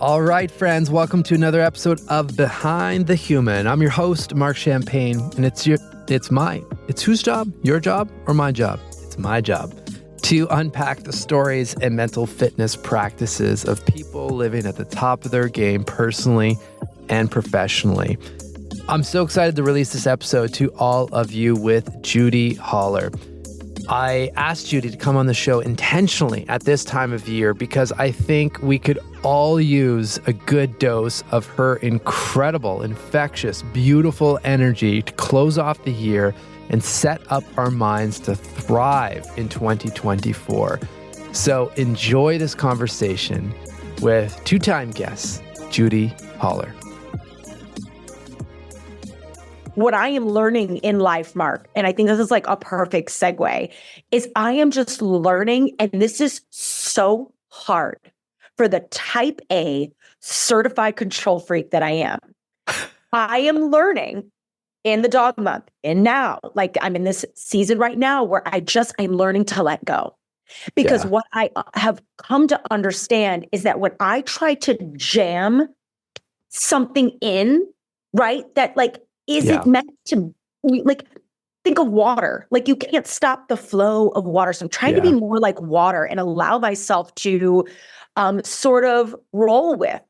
All right, friends, welcome to another episode of Behind the Human. I'm your host, Mark Champagne, and it's whose job? Your job or my job? It's my job to unpack the stories and mental fitness practices of people living at the top of their game personally and professionally. I'm so excited to release this episode to all of you with Judi Holler. I asked Judi to come on the show intentionally at this time of year because I think we could all use a good dose of her incredible, infectious, beautiful energy to close off the year and set up our minds to thrive in 2024. So enjoy this conversation with two-time guest, Judi Holler. What I am learning in life, Mark, and I think this is like a perfect segue, is I am just learning, and this is so hard for the type A certified control freak that I am. I am learning in the dog month and now, like I'm in this season right now where I'm learning to let go. Because what I have come to understand is that when I try to jam something in, right, that like, is it meant to, like, think of water. Like, you can't stop the flow of water. So I'm trying to be more like water and allow myself to sort of roll with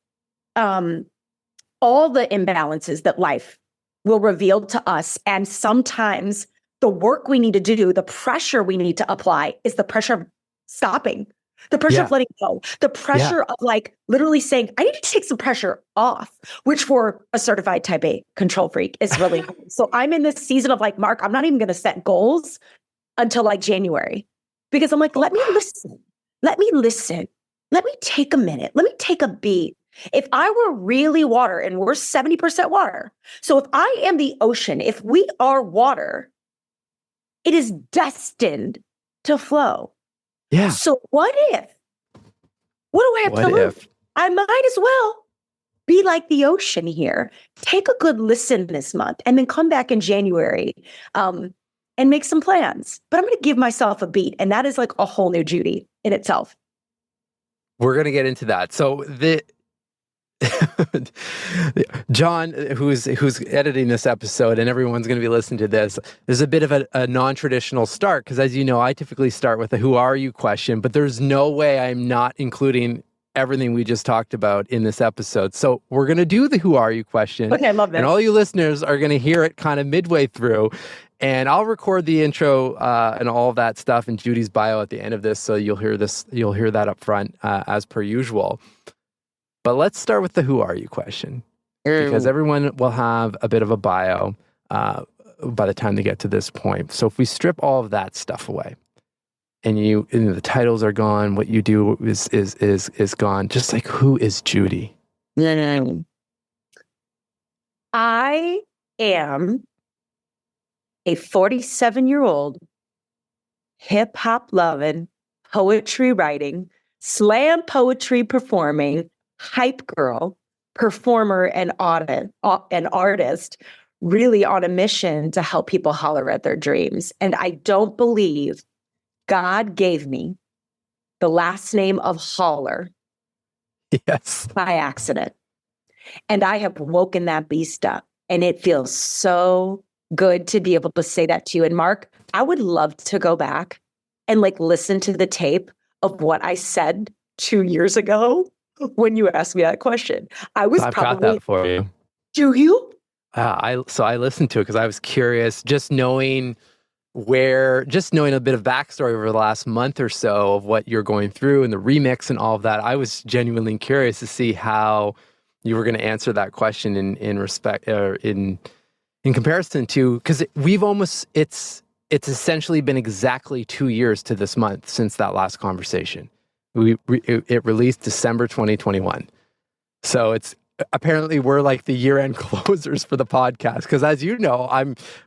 all the imbalances that life will reveal to us. And sometimes the work we need to do, the pressure we need to apply is the pressure of stopping. The pressure of letting go, the pressure of like literally saying, I need to take some pressure off, which for a certified type A control freak is really hard. So I'm in this season of like, Mark, I'm not even going to set goals until like January because I'm like, let me listen. Let me take a minute. Let me take a beat. If I were really water and we're 70% water. So if I am the ocean, if we are water, it is destined to flow. Yeah. So what do I have to lose? I might as well be like the ocean here. Take a good listen this month and then come back in January and make some plans. But I'm going to give myself a beat. And that is like a whole new Judi in itself. We're going to get into that. So John, who's editing this episode, and everyone's going to be listening to this, there's a bit of a non-traditional start because, as you know, I typically start with a "Who are you?" question, but there's no way I'm not including everything we just talked about in this episode. So we're going to do the "Who are you?" question. Okay, I love this. And all you listeners are going to hear it kind of midway through, and I'll record the intro and all of that stuff in Judi's bio at the end of this, so you'll hear that up front as per usual. But let's start with the "Who are you?" question, because everyone will have a bit of a bio by the time they get to this point. So if we strip all of that stuff away, and the titles are gone, what you do is gone. Just like, who is Judi? I am a 47-year-old hip hop loving, poetry writing, slam poetry performing, hype girl, performer, and artist, really on a mission to help people holler at their dreams. And I don't believe God gave me the last name of Holler by accident. And I have woken that beast up. And it feels so good to be able to say that to you. And Mark, I would love to go back and like listen to the tape of what I said 2 years ago when you asked me that question. I've got that for you. Do you? I listened to it because I was curious, just knowing a bit of backstory over the last month or so of what you're going through and the remix and all of that. I was genuinely curious to see how you were going to answer that question in respect or in comparison to, because it's essentially been exactly 2 years to this month since that last conversation. It released December 2021. So apparently we're like the year-end closers for the podcast. Because as you know,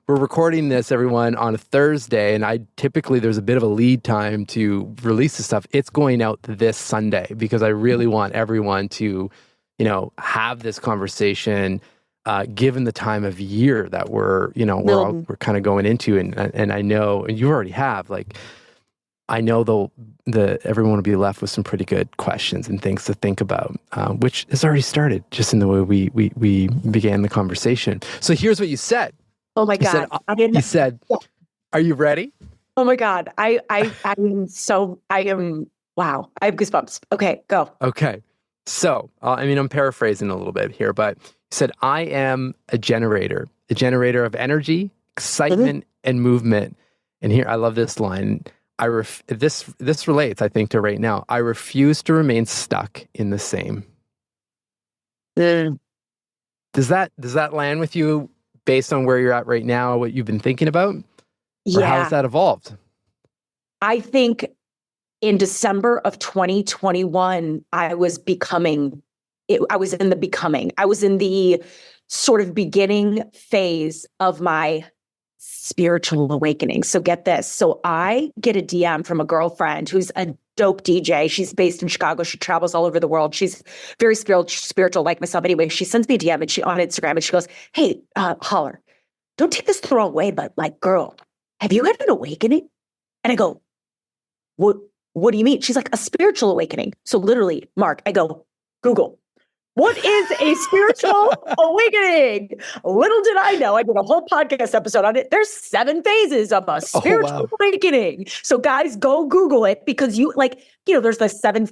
we're recording this, everyone, on a Thursday, and there's a bit of a lead time to release this stuff. It's going out this Sunday because I really want everyone to, have this conversation, given the time of year that we're kind of going into, and I know, and you already have, like, I know the everyone will be left with some pretty good questions and things to think about, which has already started just in the way we began the conversation. So here's what you said. Oh my God. You said, are you ready? Oh my God. I am, wow. I have goosebumps. Okay, go. Okay. So, I'm paraphrasing a little bit here, but you said, I am a generator of energy, excitement, and movement. And here, I love this line. This relates, I think, to right now. I refuse to remain stuck in the same. Does that land with you based on where you're at right now, what you've been thinking about? Or how has that evolved? I think in December of 2021, I was in the becoming. I was in the sort of beginning phase of my spiritual awakening. So get this. So I get a DM from a girlfriend who's a dope DJ. She's based in Chicago. She travels all over the world. She's very spiritual like myself. Anyway, she sends me a DM on Instagram and she goes, hey, Holler, don't take this the wrong way, but like, girl, have you had an awakening? And I go, what do you mean? She's like, a spiritual awakening. So literally, Mark, I go, Google, what is a spiritual awakening? Little did I know, I did a whole podcast episode on it. There's 7 phases of a spiritual awakening. So guys, go Google it because there's the 7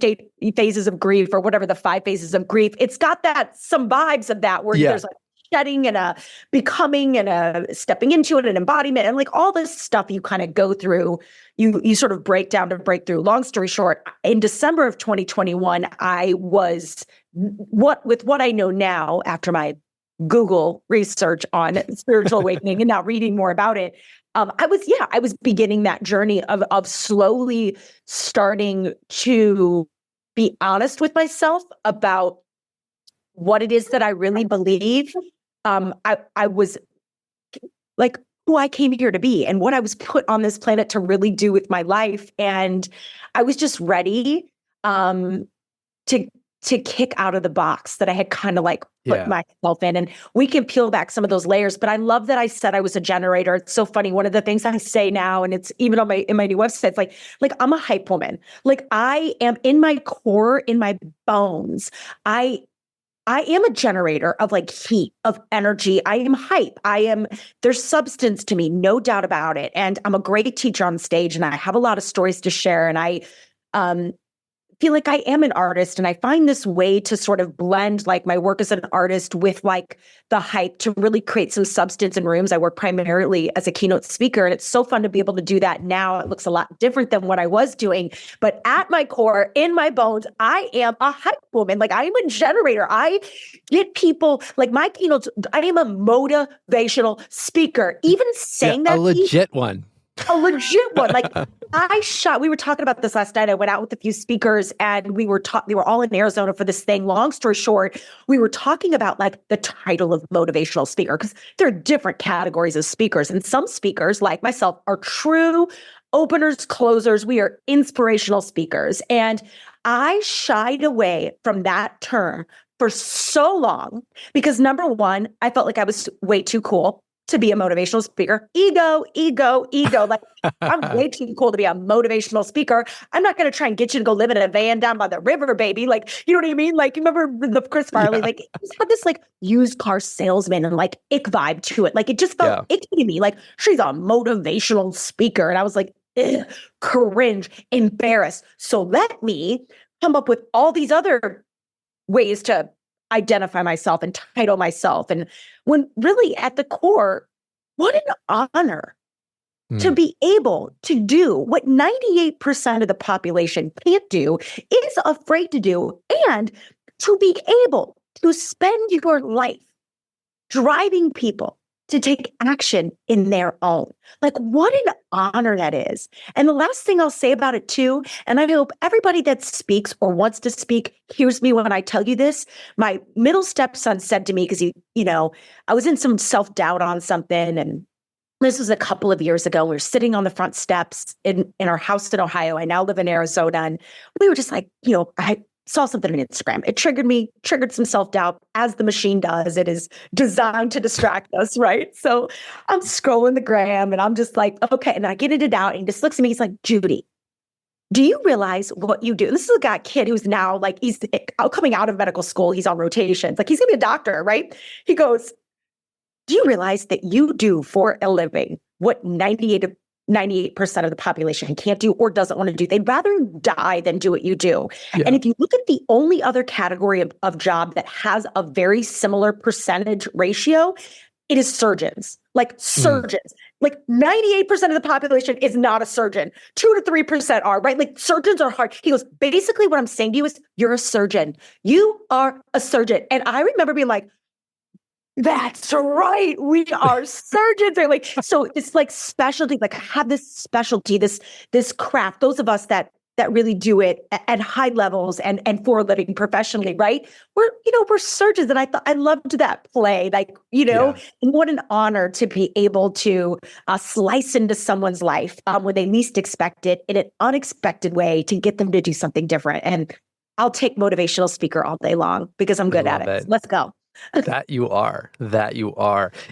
phases of grief or whatever, the 5 phases of grief. It's got some vibes of that where there's like shedding and a becoming and a stepping into it, an embodiment, and like all this stuff you kind of go through, you sort of break down to break through. Long story short, in December of 2021, I was with what I know now after my Google research on spiritual awakening and now reading more about it. I was beginning that journey of slowly starting to be honest with myself about what it is that I really believe. I was like who I came here to be and what I was put on this planet to really do with my life. And I was just ready to kick out of the box that I had kind of like put myself in. And we can peel back some of those layers, but I love that I said I was a generator. It's so funny. One of the things I say now, and it's even in my new website, it's like I'm a hype woman. Like I am in my core, in my bones. I am a generator of like heat, of energy. I am hype. There's substance to me, no doubt about it. And I'm a great teacher on stage and I have a lot of stories to share. And I feel like I am an artist and I find this way to sort of blend like my work as an artist with like the hype to really create some substance in rooms. I work primarily as a keynote speaker and it's so fun to be able to do that now. It looks a lot different than what I was doing, but at my core, in my bones, I am a hype woman. Like I am a generator. I get people like my keynotes. I am a motivational speaker. Even saying that a legit one. A legit one. Like we were talking about this last night. I went out with a few speakers and they were all in Arizona for this thing. Long story short, we were talking about like the title of motivational speaker because there are different categories of speakers. And some speakers like myself are true openers, closers. We are inspirational speakers. And I shied away from that term for so long because number one, I felt like I was way too cool to be a motivational speaker. Ego. Like I'm way too cool to be a motivational speaker. I'm not going to try and get you to go live in a van down by the river, baby. Like, you know what I mean? Like, you remember the Chris Farley? Yeah. Like, he just had this like used car salesman and like ick vibe to it. Like, it just felt icky to me. Like, she's a motivational speaker. And I was like, cringe, embarrassed. So let me come up with all these other ways to identify myself and title myself. And when really at the core, what an honor to be able to do what 98% of the population can't do, is afraid to do, and to be able to spend your life driving people to take action in their own. Like what an honor that is. And the last thing I'll say about it too, and I hope everybody that speaks or wants to speak hears me when I tell you this. My middle stepson said to me, because I was in some self-doubt on something, and this was a couple of years ago. We were sitting on the front steps in our house in Ohio. I now live in Arizona. And we were just like, I saw something on Instagram. It triggered some self-doubt, as the machine does. It is designed to distract us, right? So I'm scrolling the gram and I'm just like, okay. And I get it out and he just looks at me. He's like, Judi, do you realize what you do? This is a kid who's now like, he's coming out of medical school. He's on rotations. Like he's gonna be a doctor, right? He goes, do you realize that you do for a living what 98% of the population can't do or doesn't want to do? They'd rather die than do what you do. Yeah. And if you look at the only other category of job that has a very similar percentage ratio, it is surgeons. Like surgeons. Like 98% of the population is not a surgeon. 2 to 3% are, right? Like surgeons are hard. He goes, basically what I'm saying to you is you're a surgeon. You are a surgeon. And I remember being like, that's right. We are surgeons. They're like, so it's like specialty, like have this specialty, this craft, those of us that really do it at high levels and for a living professionally, right? We're surgeons. And I loved that play, like, and what an honor to be able to slice into someone's life when they least expect it in an unexpected way to get them to do something different. And I'll take motivational speaker all day long because I'm good at it. Let's go. That you are.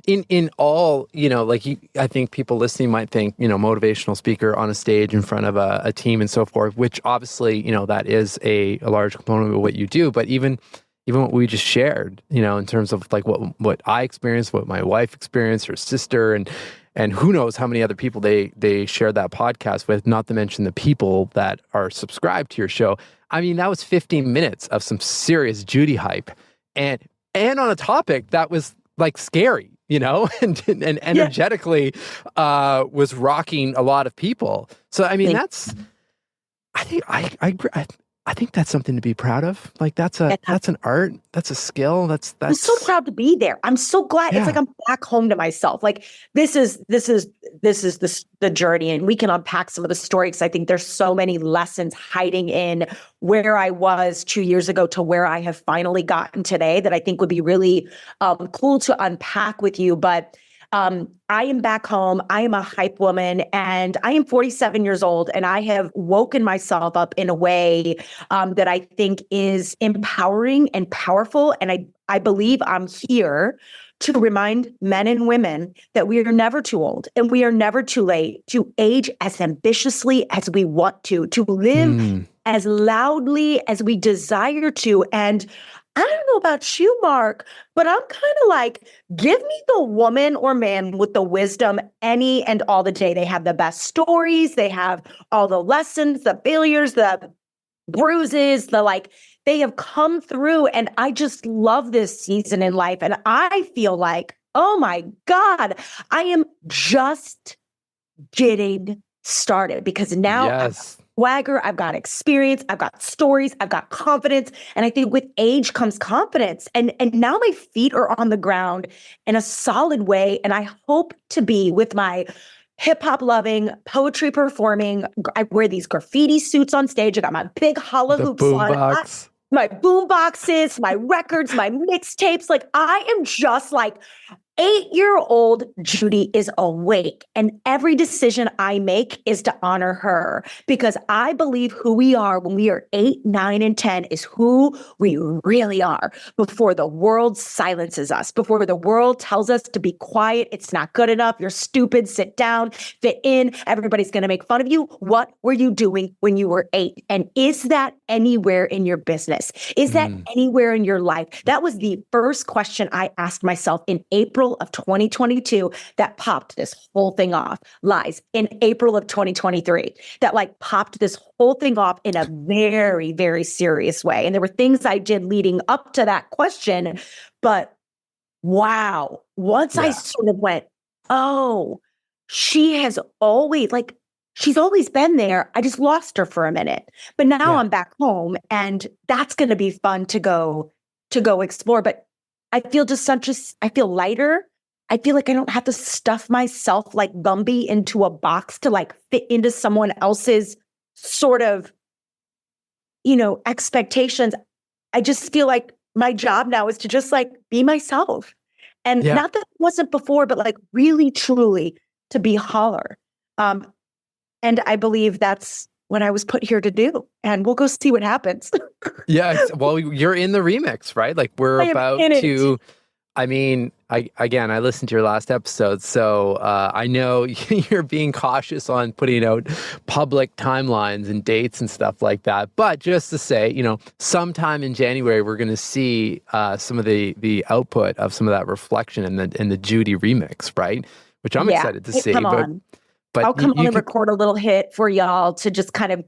In all, I think people listening might think, motivational speaker on a stage in front of a team and so forth, which obviously, that is a large component of what you do. But even what we just shared, in terms of like what I experienced, what my wife experienced, her sister, and who knows how many other people they shared that podcast with, not to mention the people that are subscribed to your show. I mean, that was 15 minutes of some serious Judi hype. And on a topic that was like scary, and energetically was rocking a lot of people. So I mean, I think that's something to be proud of. Like that's an art, that's a skill. I'm so proud to be there. I'm so glad. Yeah. It's like I'm back home to myself. Like this is the journey, and we can unpack some of the stories. Because I think there's so many lessons hiding in where I was 2 years ago to where I have finally gotten today that I think would be really cool to unpack with you. But I am back home. I am a hype woman, and I am 47 years old, and I have woken myself up in a way that I think is empowering and powerful. And I believe I'm here to remind men and women that we are never too old and we are never too late to age as ambitiously as we want to live as loudly as we desire to. And I don't know about you, Mark, but I'm kind of like, give me the woman or man with the wisdom any and all the day. They have the best stories. They have all the lessons, the failures, the bruises, they have come through. And I just love this season in life. And I feel like, oh my God, I am just getting started because now yes. Swagger, I've got experience, I've got stories, I've got confidence. And I think with age comes confidence. And now my feet are on the ground in a solid way. And I hope to be with my hip hop loving, poetry performing. I wear these graffiti suits on stage. I got my big hula hoops on. My boom boxes, my records, my mixtapes. Like I am just like 8-year-old Judi is awake, and every decision I make is to honor her because I believe who we are when we are 8, 9, and 10 is who we really are before the world silences us, before the world tells us to be quiet, it's not good enough, you're stupid, sit down, fit in, everybody's going to make fun of you. What were you doing when you were 8? And is that anywhere in your business? Is that anywhere in your life? That was the first question I asked myself in April of 2022 that popped this whole thing off. Lies. In April of 2023 that popped this whole thing off in a very, very serious way. And there were things I did leading up to that question, but wow, once I sort of went, oh, she's always been there. I just lost her for a minute, but now I'm back home and that's going to be fun to go explore. But I feel I feel lighter. I feel like I don't have to stuff myself like Gumby into a box to fit into someone else's sort of, expectations. I just feel like my job now is to just be myself. And not that it wasn't before, but really, truly to be Holler. And I believe that's what I was put here to do. And we'll go see what happens. Yeah. Well, you're in the remix, right? We're about to, I mean, I listened to your last episode, so I know you're being cautious on putting out public timelines and dates and stuff like that. But just to say, sometime in January, we're going to see some of the output of some of that reflection in the Judi remix, right? Which I'm excited to see. Come on. But I'll come on and record a little hit for y'all to just kind of,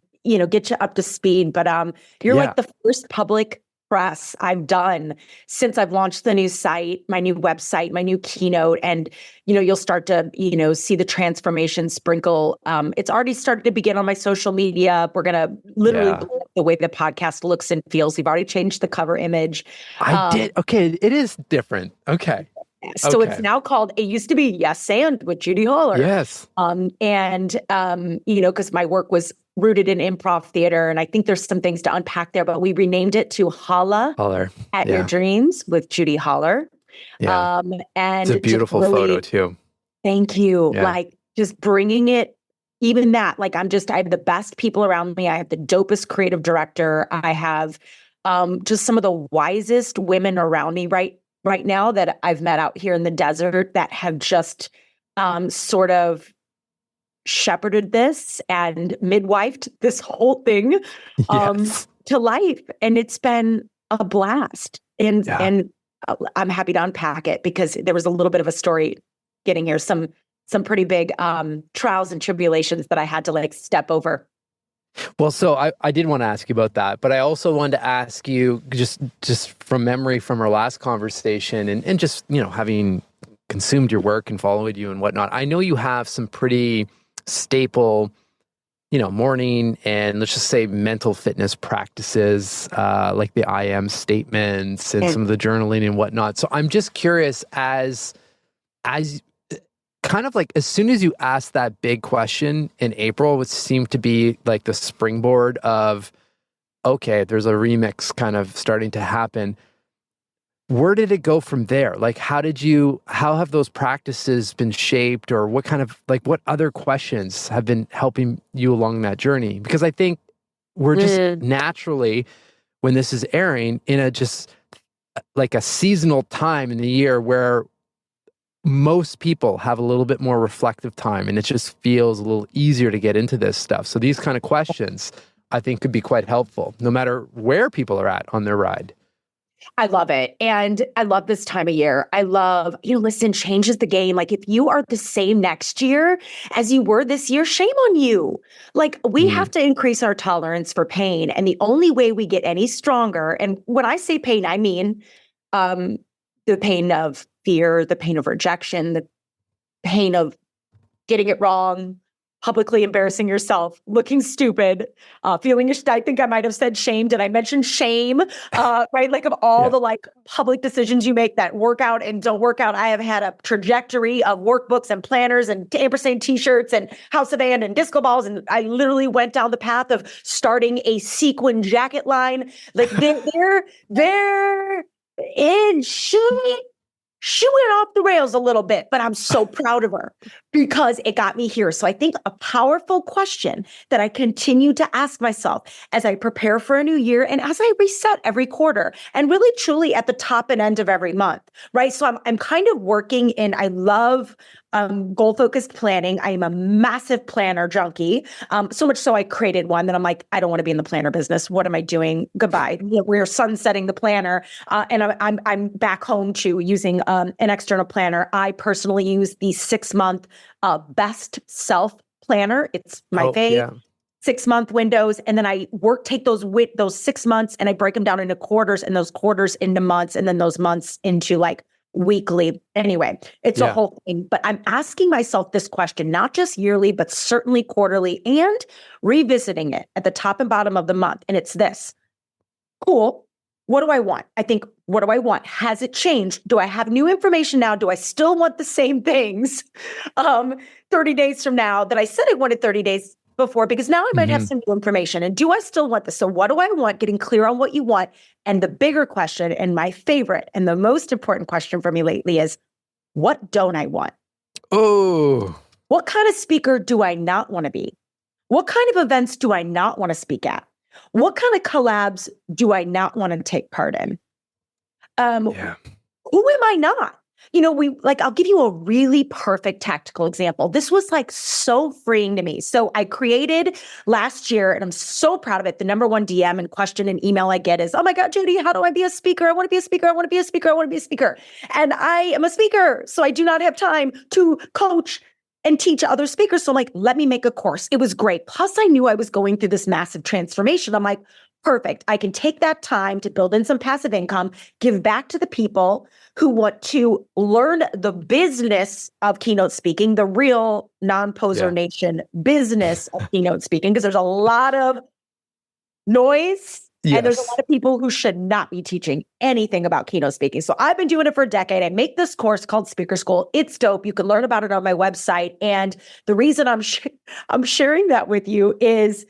get you up to speed. But you're like the first public press I've done since I've launched the new site, my new website, my new keynote. And, you'll start to, see the transformation sprinkle. It's already started to begin on my social media. We're going to literally blow up the way the podcast looks and feels. We've already changed the cover image. I did. Okay. It is different. Okay. So it's now called, it used to be Yes and with Judi Holler. Yes. Because my work was rooted in improv theater, and I think there's some things to unpack there, but we renamed it to Holler at Your Dreams with Judi Holler. Yeah. And it's a beautiful photo too. Thank you. Yeah. Like just bringing it, even that, like I have the best people around me. I have the dopest creative director. I have just some of the wisest women around me right now that I've met out here in the desert that have just sort of shepherded this and midwifed this whole thing to life. And it's been a blast. And I'm happy to unpack it because there was a little bit of a story getting here, some pretty big trials and tribulations that I had to step over. Well, so I did want to ask you about that, but I also wanted to ask you just from memory from our last conversation and just, having consumed your work and followed you and whatnot, I know you have some pretty staple, morning and let's just say mental fitness practices, like the I am statements and some of the journaling and whatnot. So I'm just curious as kind of like as soon as you asked that big question in April, which seemed to be like the springboard of, okay, there's a remix kind of starting to happen. Where did it go from there? Like, how have those practices been shaped, or what other questions have been helping you along that journey? Because I think we're just naturally, when this is airing, in a just like a seasonal time in the year where most people have a little bit more reflective time and it just feels a little easier to get into this stuff. So these kind of questions, I think, could be quite helpful no matter where people are at on their ride. I love it. And I love this time of year. I love, listen, change is the game. Like if you are the same next year as you were this year, shame on you. Like we have to increase our tolerance for pain. And the only way we get any stronger, and when I say pain, I mean the pain of fear, the pain of rejection, the pain of getting it wrong, publicly embarrassing yourself, looking stupid, feeling, I think I might have said shame. Did I mention shame? Right? Like of all the public decisions you make that work out and don't work out, I have had a trajectory of workbooks and planners and ampersand t-shirts and house of band and disco balls. And I literally went down the path of starting a sequin jacket line. Like they're in she went off the rails a little bit, but I'm so proud of her because it got me here. So I think a powerful question that I continue to ask myself as I prepare for a new year and as I reset every quarter and really truly at the top and end of every month, right? So I'm kind of working in, I love goal-focused planning. I am a massive planner junkie. So much so I created one that I'm like, I don't want to be in the planner business. What am I doing? Goodbye. We're sunsetting the planner. And I'm back home to using an external planner. I personally use the 6-month best self planner. It's my fave. 6-month windows. And then I take those 6 months and I break them down into quarters and those quarters into months and then those months into weekly. Anyway, it's a whole thing. But I'm asking myself this question, not just yearly, but certainly quarterly and revisiting it at the top and bottom of the month. And it's this. Cool. What do I want? I think, what do I want? Has it changed? Do I have new information now? Do I still want the same things 30 days from now that I said I wanted 30 days before? Because now I might have some new information. And do I still want this? So what do I want? Getting clear on what you want. And the bigger question, and my favorite and the most important question for me lately is, what don't I want? Oh. What kind of speaker do I not want to be? What kind of events do I not want to speak at? What kind of collabs do I not want to take part in? Who am I not? I'll give you a really perfect tactical example. This was like so freeing to me. So I created last year, and I'm so proud of it. The number one DM and question and email I get is, oh my God, Judi, how do I be a speaker? I want to be a speaker. I want to be a speaker. I want to be a speaker. And I am a speaker. So I do not have time to coach and teach other speakers. So I'm like, let me make a course. It was great. Plus I knew I was going through this massive transformation. I'm like, perfect. I can take that time to build in some passive income, give back to the people who want to learn the business of keynote speaking, the real non-poser nation business of keynote speaking, because there's a lot of noise and there's a lot of people who should not be teaching anything about keynote speaking. So I've been doing it for a decade. I make this course called Speaker School. It's dope. You can learn about it on my website. And the reason I'm sharing that with you is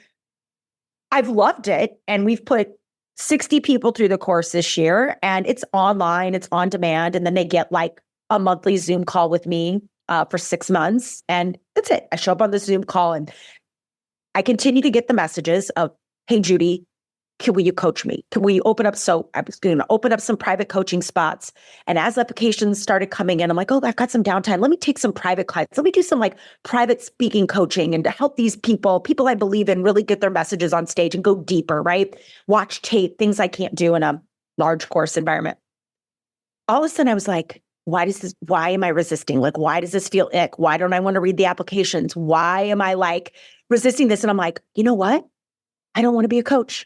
I've loved it. And we've put 60 people through the course this year, and it's online, it's on demand. And then they get like a monthly Zoom call with me for 6 months. And that's it. I show up on the Zoom call and I continue to get the messages of, hey, Judi, will you coach me? Can we open up? So I was going to open up some private coaching spots. And as applications started coming in, I'm like, oh, I've got some downtime. Let me take some private clients. Let me do some like private speaking coaching and to help these people I believe in, really get their messages on stage and go deeper, right? Watch tape, things I can't do in a large course environment. All of a sudden I was like, why am I resisting? Like, why does this feel ick? Why don't I want to read the applications? Why am I like resisting this? And I'm like, you know what? I don't want to be a coach.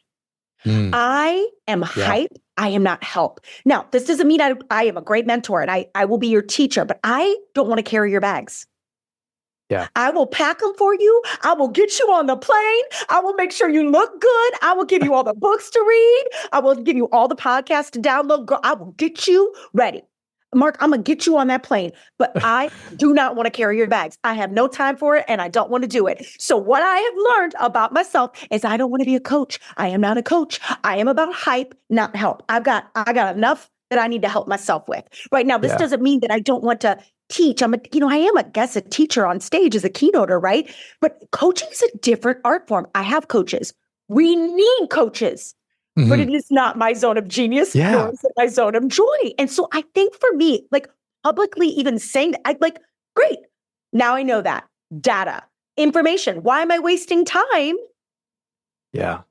I am hype. I am not help. Now, this doesn't mean I am a great mentor and I will be your teacher, but I don't want to carry your bags. Yeah. I will pack them for you. I will get you on the plane. I will make sure you look good. I will give you all the books to read. I will give you all the podcasts to download. Girl, I will get you ready. Mark, I'm going to get you on that plane, but I do not want to carry your bags. I have no time for it and I don't want to do it. So what I have learned about myself is I don't want to be a coach. I am not a coach. I am about hype, not help. I got enough that I need to help myself with. Right now, this doesn't mean that I don't want to teach. I am, I guess, a teacher on stage as a keynoter, right? But coaching is a different art form. I have coaches. We need coaches. But it is not my zone of genius, nor is it my zone of joy. And so I think for me, like publicly even saying that, I'm like, great. Now I know that. Data, information. Why am I wasting time? Yeah.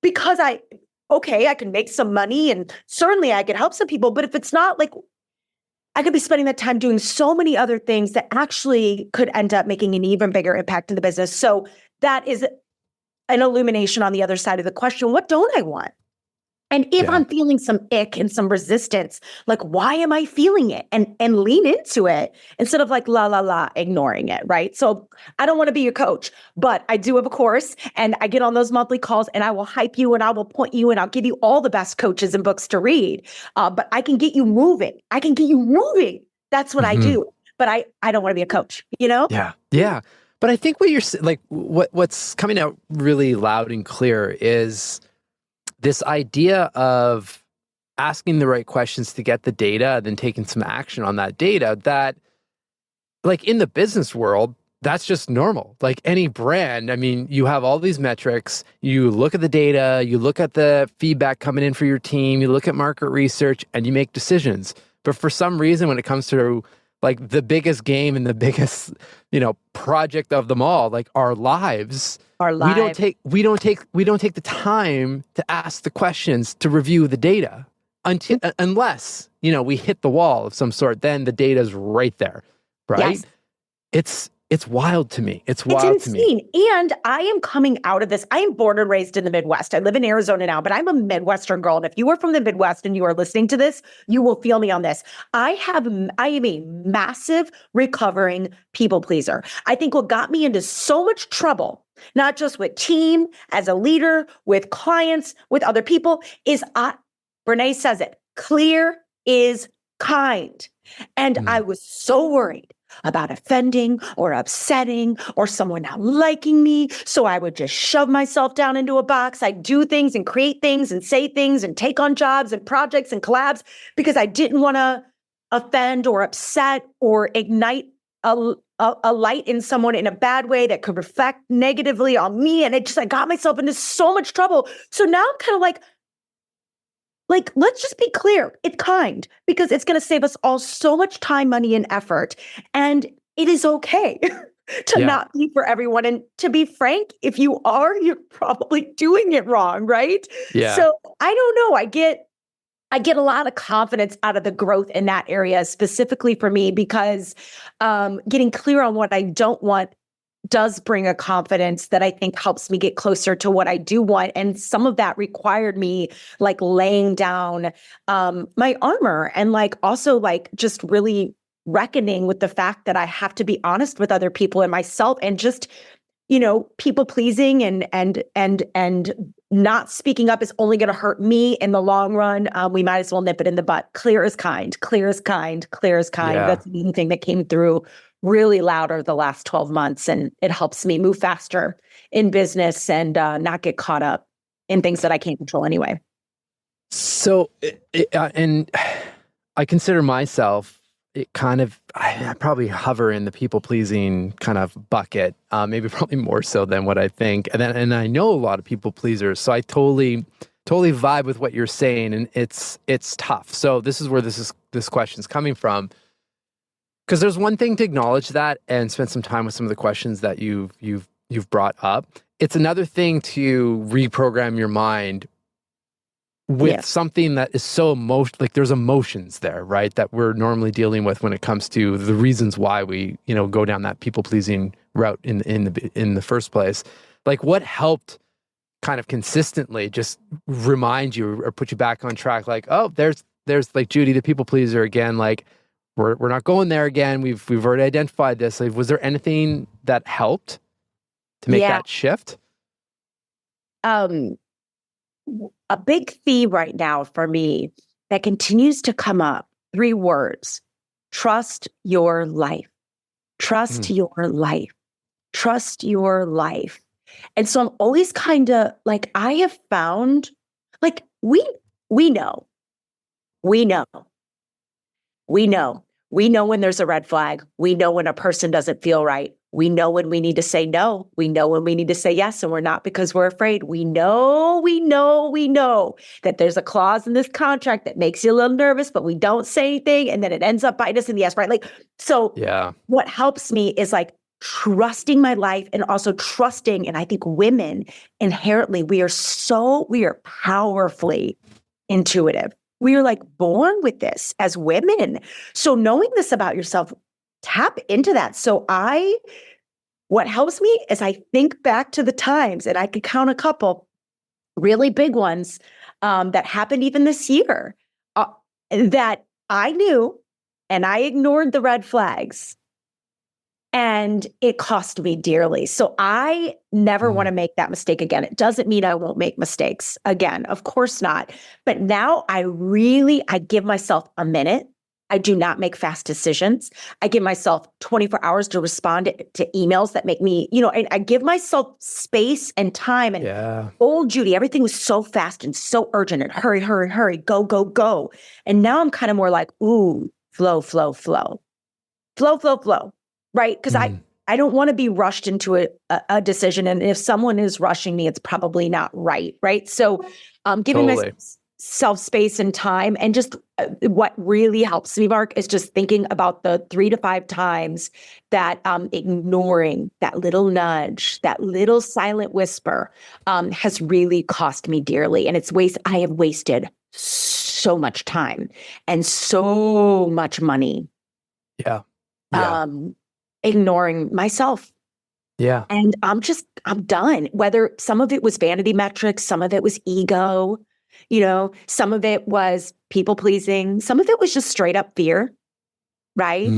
Because I can make some money and certainly I can help some people. But if it's not like, I could be spending that time doing so many other things that actually could end up making an even bigger impact in the business. So that is an illumination on the other side of the question. What don't I want? And if I'm feeling some ick and some resistance, like, why am I feeling it? And lean into it instead of like, la, ignoring it, right? So I don't want to be your coach, but I do have a course and I get on those monthly calls and I will hype you and I will point you and I'll give you all the best coaches and books to read. But I can get you moving. That's what I do. But I don't want to be a coach, you know? Yeah. Yeah. But I think what you're like, what's coming out really loud and clear is this idea of asking the right questions to get the data, then taking some action on that data that, like in the business world, that's just normal. Like any brand, I mean, you have all these metrics, you look at the data, you look at the feedback coming in for your team, you look at market research, and you make decisions. But for some reason, when it comes to like the biggest game and the biggest, project of them all, like our lives, we don't take the time to ask the questions to review the data unless, we hit the wall of some sort, then the data's right there. Right? Yes. It's wild to me. It's insane. And I am coming out of this. I am born and raised in the Midwest. I live in Arizona now, but I'm a Midwestern girl. And if you are from the Midwest and you are listening to this, you will feel me on this. I am a massive recovering people pleaser. I think what got me into so much trouble, not just with team, as a leader, with clients, with other people, is Brene says it, clear is kind. And I was so worried about offending or upsetting or someone not liking me. So I would just shove myself down into a box. I'd do things and create things and say things and take on jobs and projects and collabs because I didn't want to offend or upset or ignite a light in someone in a bad way that could reflect negatively on me. And I got myself into so much trouble. So now I'm kind of like, Like, let's just be clear. It's kind because it's going to save us all so much time, money, and effort. And it is okay to not be for everyone. And to be frank, if you are, you're probably doing it wrong, right? Yeah. So I don't know. I get a lot of confidence out of the growth in that area, specifically for me, because getting clear on what I don't want does bring a confidence that I think helps me get closer to what I do want. And some of that required me like laying down my armor and like also like just really reckoning with the fact that I have to be honest with other people and myself, and just, people pleasing and not speaking up is only going to hurt me in the long run. We might as well nip it in the butt. Clear is kind, clear is kind, clear is kind. Yeah. That's the thing that came through really louder the last 12 months. And it helps me move faster in business and not get caught up in things that I can't control anyway. So, and I consider myself, I probably hover in the people pleasing kind of bucket, maybe probably more so than what I think. And I know a lot of people pleasers, so I totally vibe with what you're saying, and it's tough. So this is where this question's coming from, because there's one thing to acknowledge that and spend some time with some of the questions that you've brought up. It's another thing to reprogram your mind with something that is so like there's emotions there, right? That we're normally dealing with when it comes to the reasons why we, go down that people pleasing route in the first place. Like, what helped kind of consistently just remind you or put you back on track? Like, oh, there's like Judi, the people pleaser again. Like, we're not going there again. We've already identified this. Like, was there anything that helped to make that shift? A big theme right now for me that continues to come up, 3 words: trust your life, trust your life, trust your life. And so I'm always kind of like, I have found, like, we know when there's a red flag. We know when a person doesn't feel right. We know when we need to say no. We know when we need to say yes, and we're not because we're afraid. We know that there's a clause in this contract that makes you a little nervous, but we don't say anything, and then it ends up biting us in the ass, right? Like, so what helps me is like trusting my life, and also trusting, and I think women inherently, we are powerfully intuitive. We are like born with this as women. So knowing this about yourself, tap into that. So what helps me is I think back to the times, and I could count a couple really big ones that happened even this year that I knew, and I ignored the red flags, and it cost me dearly. So I never want to make that mistake again. It doesn't mean I won't make mistakes again. Of course not. But now I give myself a minute. I do not make fast decisions. I give myself 24 hours to respond to emails that make me, and I give myself space and time. And old Judi, everything was so fast and so urgent and hurry, hurry, hurry, go, go, go. And now I'm kind of more like, ooh, flow, flow, flow, flow, flow, flow, right? Because I don't want to be rushed into a decision. And if someone is rushing me, it's probably not right, right? So giving myself space and time, and just what really helps me, Mark, is just thinking about the 3 to 5 times that ignoring that little nudge, that little silent whisper has really cost me dearly. And I have wasted so much time and so much money. Ignoring myself. And I'm done. Whether some of it was vanity metrics, some of it was ego, some of it was people pleasing, some of it was just straight up fear, right?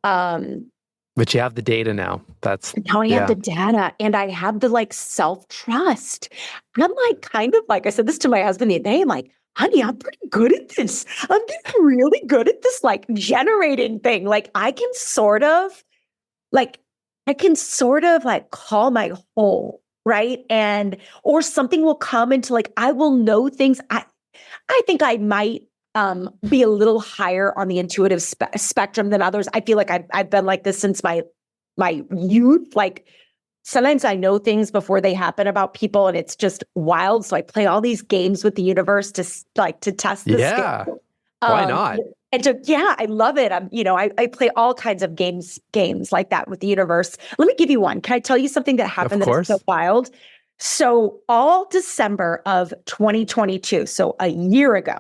But you have the data now. Now I have the data, and I have the like self-trust. I'm like, kind of like, I said this to my husband the other day, I'm like, honey, I'm pretty good at this. I'm getting really good at this like generating thing. Like I can sort of call my whole, right? Or something will come into like, I will know things. I think I might be a little higher on the intuitive spectrum than others. I feel like I've been like this since my youth. Like sometimes I know things before they happen about people, and it's just wild. So I play all these games with the universe to test the skill. Why not? And so, yeah, I love it. I play all kinds of games like that with the universe. Let me give you one. Can I tell you something that happened that is so wild? So all December of 2022, so a year ago,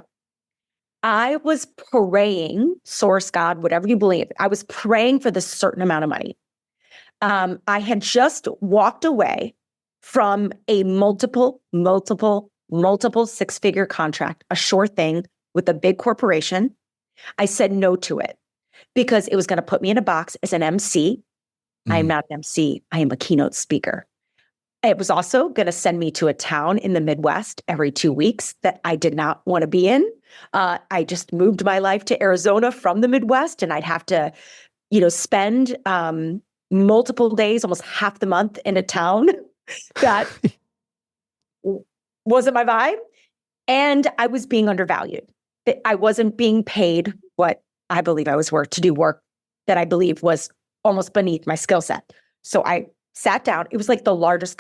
I was praying, source, God, whatever you believe, I was praying for this certain amount of money. I had just walked away from a multiple six-figure contract, a sure thing with a big corporation. I said no to it because it was going to put me in a box as an MC. I am not an MC. I am a keynote speaker. It was also going to send me to a town in the Midwest every 2 weeks that I did not want to be in. I just moved my life to Arizona from the Midwest, and I'd have to, spend multiple days, almost half the month in a town that wasn't my vibe. And I was being undervalued. I wasn't being paid what I believe I was worth to do work that I believe was almost beneath my skill set. So I sat down. It was like the largest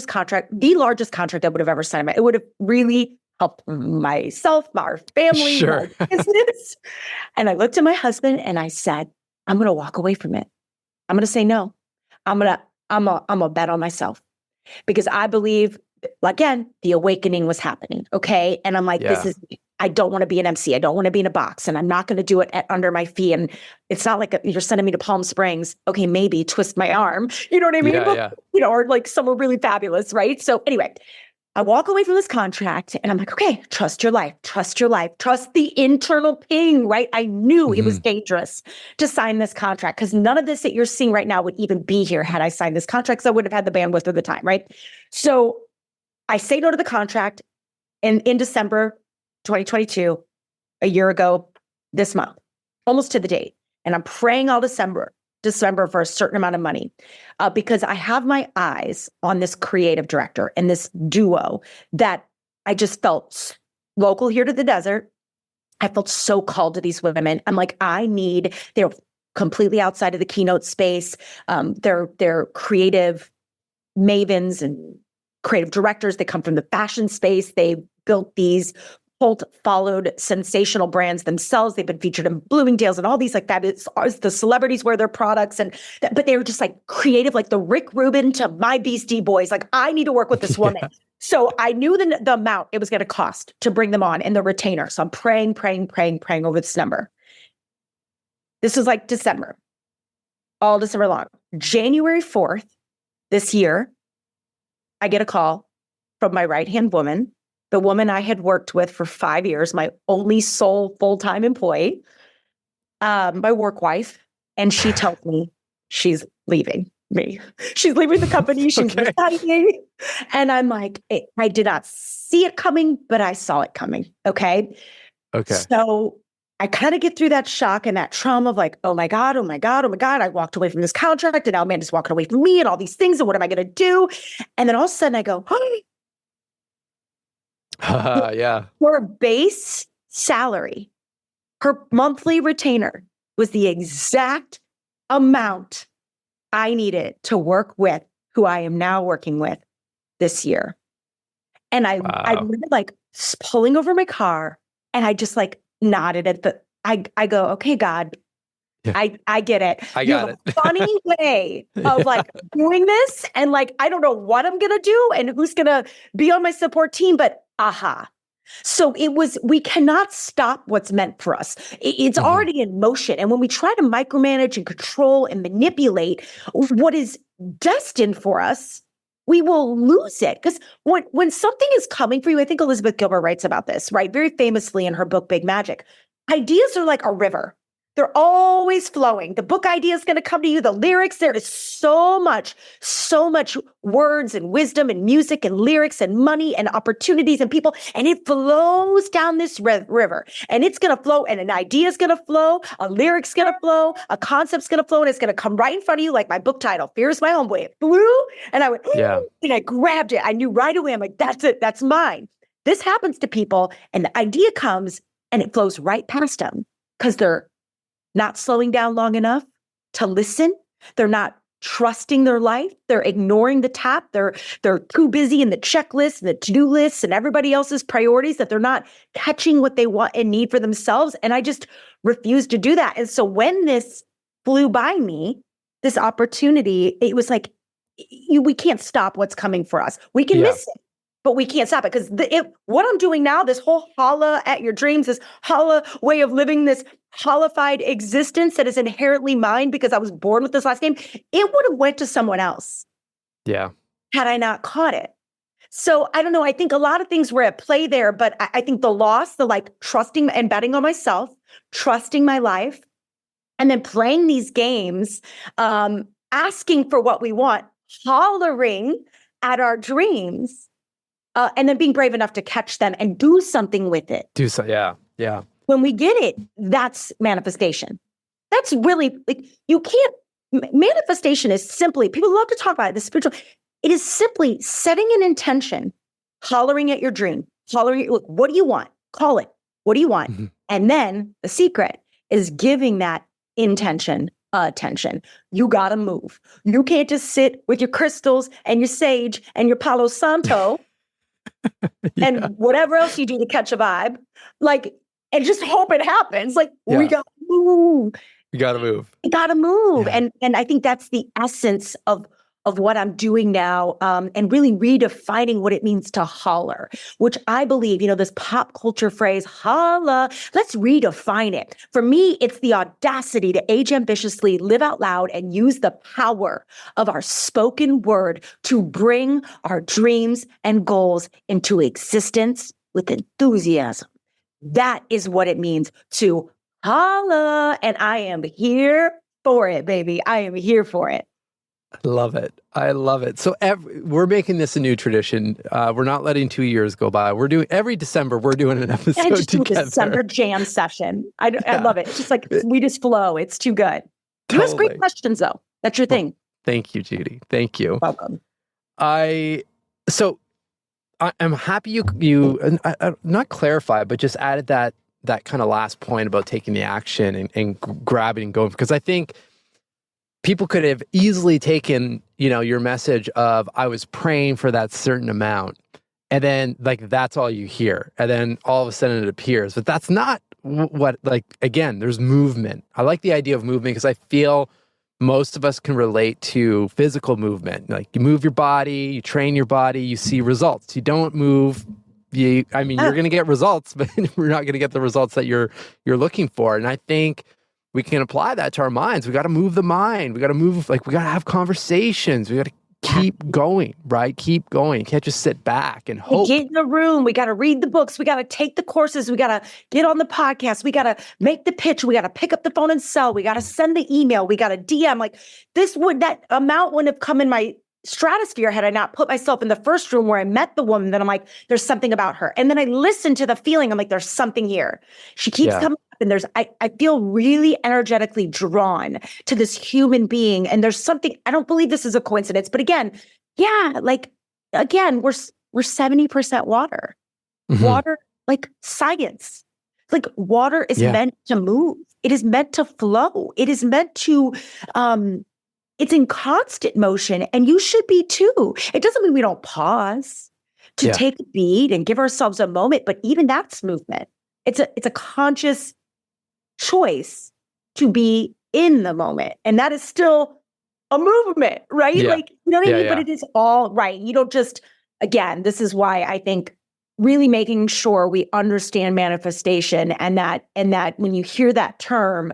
contract I would have ever signed. It would have really helped myself, my family, my business. And I looked at my husband and I said, I'm going to walk away from it. I'm going to say no. I'm going to bet on myself because I believe, again, the awakening was happening. Okay. And I'm like, I don't want to be an MC. I don't want to be in a box, and I'm not going to do it under my fee. And it's not like you're sending me to Palm Springs. Okay, maybe twist my arm. You know what I mean? Or like somewhere really fabulous, right? So anyway, I walk away from this contract and I'm like, okay, trust your life, trust the internal ping, right? I knew it was dangerous to sign this contract because none of this that you're seeing right now would even be here had I signed this contract, because I wouldn't have had the bandwidth or the time, right? So I say no to the contract, and in December 2022, a year ago this month, almost to the date. And I'm praying all December for a certain amount of money because I have my eyes on this creative director and this duo that I just felt local here to the desert. I felt so called to these women. I'm like, they're completely outside of the keynote space. They're creative mavens and creative directors. They come from the fashion space. They built these cult-followed sensational brands themselves. They've been featured in Bloomingdale's and all these like that. It's the celebrities wear their products, but they were just like creative, like the Rick Rubin to my Beastie Boys. Like, I need to work with this woman. So I knew the amount it was going to cost to bring them on and the retainer. So I'm praying over this number. This was like December, all December long. January 4th this year, I get a call from my right-hand woman, the woman I had worked with for 5 years, my only sole full-time employee, my work wife, and she tells me she's leaving me. She's leaving the company. She's resigning. And I'm like, I did not see it coming, but I saw it coming. Okay. So I kind of get through that shock and that trauma of like, oh my God, I walked away from this contract and now Amanda's walking away from me and all these things. And what am I going to do? And then all of a sudden I go, her base salary, her monthly retainer was the exact amount I needed to work with who I am now working with this year. And I remember like pulling over my car and I just like nodded at I go, okay, God, I get it. I got it. Funny way of like doing this. And like, I don't know what I'm going to do and who's going to be on my support team, but aha. So we cannot stop what's meant for us. It's already in motion. And when we try to micromanage and control and manipulate what is destined for us, we will lose it. Because when something is coming for you, I think Elizabeth Gilbert writes about this, right? Very famously in her book, Big Magic. Ideas are like a river. They're always flowing. The book idea is going to come to you. The lyrics, there is so much words and wisdom and music and lyrics and money and opportunities and people. And it flows down this river, and it's going to flow, and an idea is going to flow. A lyric's going to flow. A concept's going to flow, and it's going to come right in front of you. Like my book title, Fear is My Own Way. It flew, and I went, and I grabbed it. I knew right away. I'm like, that's it. That's mine. This happens to people, and the idea comes and it flows right past them because they're not slowing down long enough to listen. They're not trusting their life. They're ignoring the tap. They're too busy in the checklist and the to-do lists and everybody else's priorities that they're not catching what they want and need for themselves. And I just refuse to do that. And so when this flew by me, this opportunity, it was like, we can't stop what's coming for us. We can miss it, but we can't stop it, because what I'm doing now, this whole holla at your dreams, this holla way of living, this hollified existence that is inherently mine because I was born with this last name, it would have went to someone else. Yeah. Had I not caught it. So I don't know. I think a lot of things were at play there, but I think the loss, the like trusting and betting on myself, trusting my life, and then playing these games, asking for what we want, hollering at our dreams, and then being brave enough to catch them and do something with it. Yeah. When we get it, that's manifestation. That's really, like, you can't, manifestation is simply, people love to talk about it, the spiritual, it is simply setting an intention, hollering at your dream, look, what do you want? Call it. What do you want? Mm-hmm. And then the secret is giving that intention attention. You got to move. You can't just sit with your crystals and your sage and your Palo Santo and whatever else you do to catch a vibe, like, and just hope it happens. Like, we got to move. You got to move. You got to move. Yeah. And I think that's the essence of what I'm doing now, and really redefining what it means to holler, which I believe, this pop culture phrase, holla, let's redefine it. For me, it's the audacity to age ambitiously, live out loud, and use the power of our spoken word to bring our dreams and goals into existence with enthusiasm. That is what it means to holla. And I am here for it, baby. I am here for it. I love it. So we're making this a new tradition. We're not letting 2 years go by. We're doing every December. We're doing an episode together. Just do a December jam session. I love it. It's just like we just flow. It's too good. You ask great questions, though. That's your thing. Thank you, Judi. Thank you. Welcome. I'm happy you not clarify, but just added that kind of last point about taking the action and grabbing and going, because I think people could have easily taken, your message of, I was praying for that certain amount, and then like, that's all you hear. And then all of a sudden it appears, but that's not what, like, again, there's movement. I like the idea of movement because I feel most of us can relate to physical movement. Like, you move your body, you train your body, you see results. You don't move, you're going to get results, but we're not going to get the results that you're looking for. And I think we can apply that to our minds. We got to move the mind. We got to move, we got to have conversations. We got to keep going, right? Keep going. You can't just sit back and hope. Get in the room. We got to read the books. We got to take the courses. We got to get on the podcast. We got to make the pitch. We got to pick up the phone and sell. We got to send the email. We got to DM. Like, that amount wouldn't have come in my stratosphere had I not put myself in the first room where I met the woman. Then I'm like, there's something about her. And then I listen to the feeling. I'm like, there's something here. She keeps coming up, and I feel really energetically drawn to this human being. And there's something, I don't believe this is a coincidence, but again, we're 70% water. Mm-hmm. Water, like science. Like, water is meant to move. It is meant to flow. It is meant to, it's in constant motion, and you should be too. It doesn't mean we don't pause to take a beat and give ourselves a moment, but even that's movement. It's a conscious choice to be in the moment, and that is still a movement, right? Yeah. Like, you know what I mean? Yeah. But it is all right. You don't just, again, this is why I think really making sure we understand manifestation, and that when you hear that term,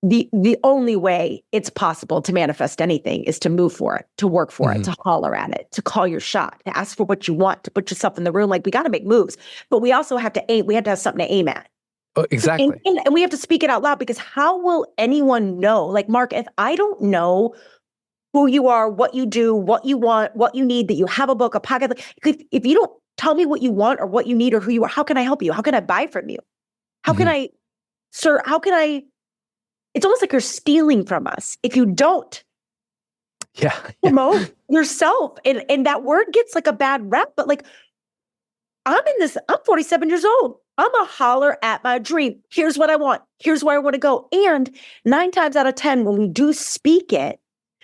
the only way it's possible to manifest anything is to move for it, to work for it, to holler at it, to call your shot, to ask for what you want, to put yourself in the room. Like, we got to make moves, but we also have to aim. We have to have something to aim at. Oh, exactly. And we have to speak it out loud, because how will anyone know? Like, Mark, if I don't know who you are, what you do, what you want, what you need, that you have a book, a podcast, like, if you don't tell me what you want or what you need or who you are, how can I help you? How can I buy from you? How can I, sir, it's almost like you're stealing from us if you don't promote yourself. And that word gets like a bad rep, but like, I'm 47 years old. I'm a holler at my dream. Here's what I want. Here's where I want to go. And 9 times out of 10, when we do speak it,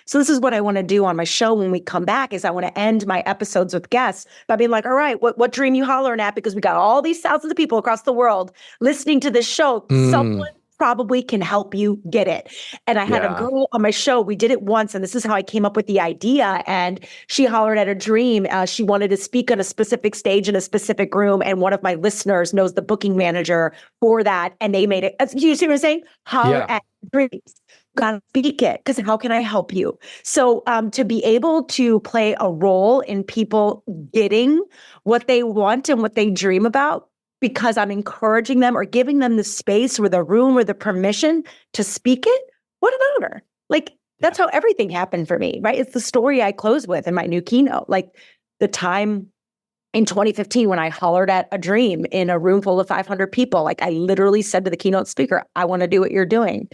so this is what I want to do on my show when we come back, is I want to end my episodes with guests by being like, all right, what dream you hollering at? Because we got all these thousands of people across the world listening to this show. Someone probably can help you get it. And I had a girl on my show. We did it once, and this is how I came up with the idea. And she hollered at a dream. She wanted to speak on a specific stage in a specific room. And one of my listeners knows the booking manager for that. And they made it. Do you see what I'm saying? Holler at dreams. Gotta speak it, because how can I help you? So to be able to play a role in people getting what they want and what they dream about, because I'm encouraging them or giving them the space or the room or the permission to speak it, what an honor. Like, that's how everything happened for me, right? It's the story I close with in my new keynote. Like the time in 2015 when I hollered at a dream in a room full of 500 people, like I literally said to the keynote speaker, I want to do what you're doing.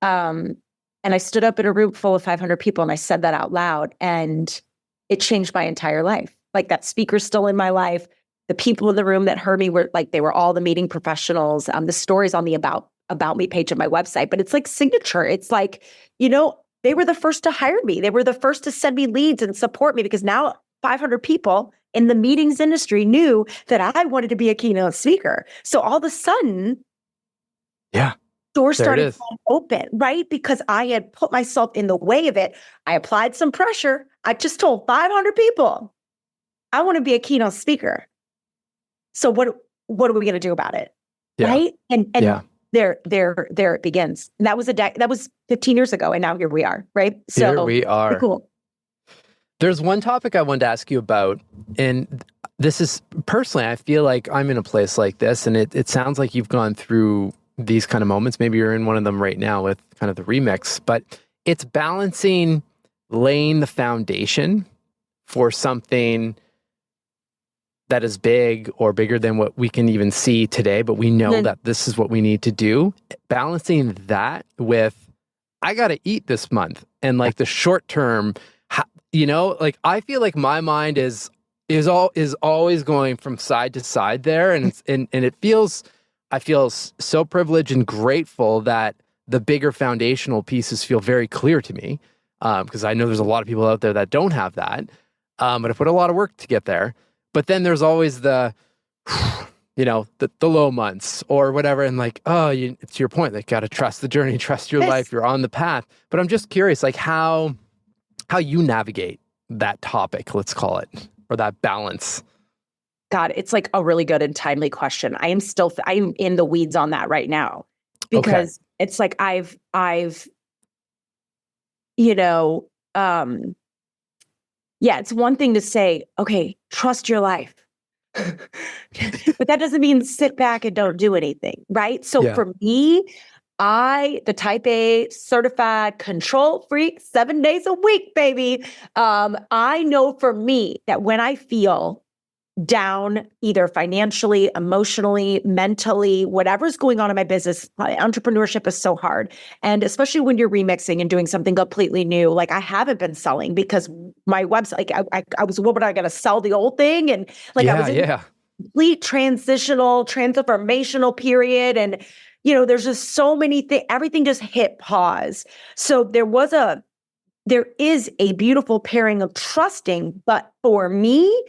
And I stood up in a room full of 500 people and I said that out loud, and it changed my entire life. Like, that speaker's still in my life. The people in the room that heard me were like, they were all the meeting professionals. The story's on the about me page of my website, but it's like signature. It's like, they were the first to hire me. They were the first to send me leads and support me, because now 500 people in the meetings industry knew that I wanted to be a keynote speaker. So all of a sudden, doors started to open, right? Because I had put myself in the way of it. I applied some pressure. I just told 500 people, I want to be a keynote speaker. So what are we going to do about it? Right? And there it begins. And that was 15 years ago. And now here we are, right? So here we are. Cool. There's one topic I wanted to ask you about. And this is, personally, I feel like I'm in a place like this. And it sounds like you've gone through these kind of moments. Maybe you're in one of them right now with kind of the remix, but it's balancing laying the foundation for something that is big or bigger than what we can even see today, but we know that this is what we need to do. Balancing that with, I got to eat this month, and like the short term, like I feel like my mind is always going from side to side there, and it feels, I feel so privileged and grateful that the bigger foundational pieces feel very clear to me, because I know there's a lot of people out there that don't have that, but I put a lot of work to get there. But then there's always the low months or whatever, and like, it's your point. Like, got to trust the journey, trust your life. You're on the path. But I'm just curious, like how you navigate that topic, let's call it, or that balance. God, it's like a really good and timely question. I'm in the weeds on that right now, because it's like I've it's one thing to say, okay, trust your life. But that doesn't mean sit back and don't do anything, right? So for me, the type A certified control freak, 7 days a week, baby. I know for me that when I feel down, either financially, emotionally, mentally, whatever's going on in my business, entrepreneurship is so hard. And especially when you're remixing and doing something completely new, like I haven't been selling because my website, like I was, what would I got to sell the old thing? And like I was in a complete transformational period. And, there's just so many things, everything just hit pause. So there is a beautiful pairing of trusting, but for me,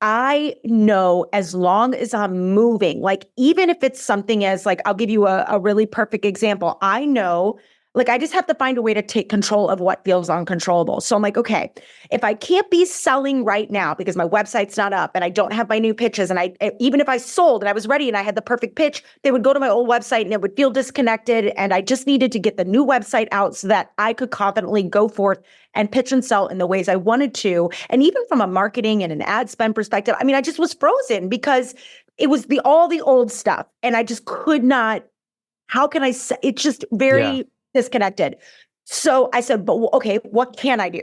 I know as long as I'm moving, like even if it's something as like, I'll give you a really perfect example. I know, like I just have to find a way to take control of what feels uncontrollable. So I'm like, okay, if I can't be selling right now because my website's not up and I don't have my new pitches, and even if I sold and I was ready and I had the perfect pitch, they would go to my old website and it would feel disconnected. And I just needed to get the new website out so that I could confidently go forth and pitch and sell in the ways I wanted to. And even from a marketing and an ad spend perspective, I mean, I just was frozen because it was all the old stuff. And I just could not, how can I say, it's just very disconnected. So I said, but okay, what can I do?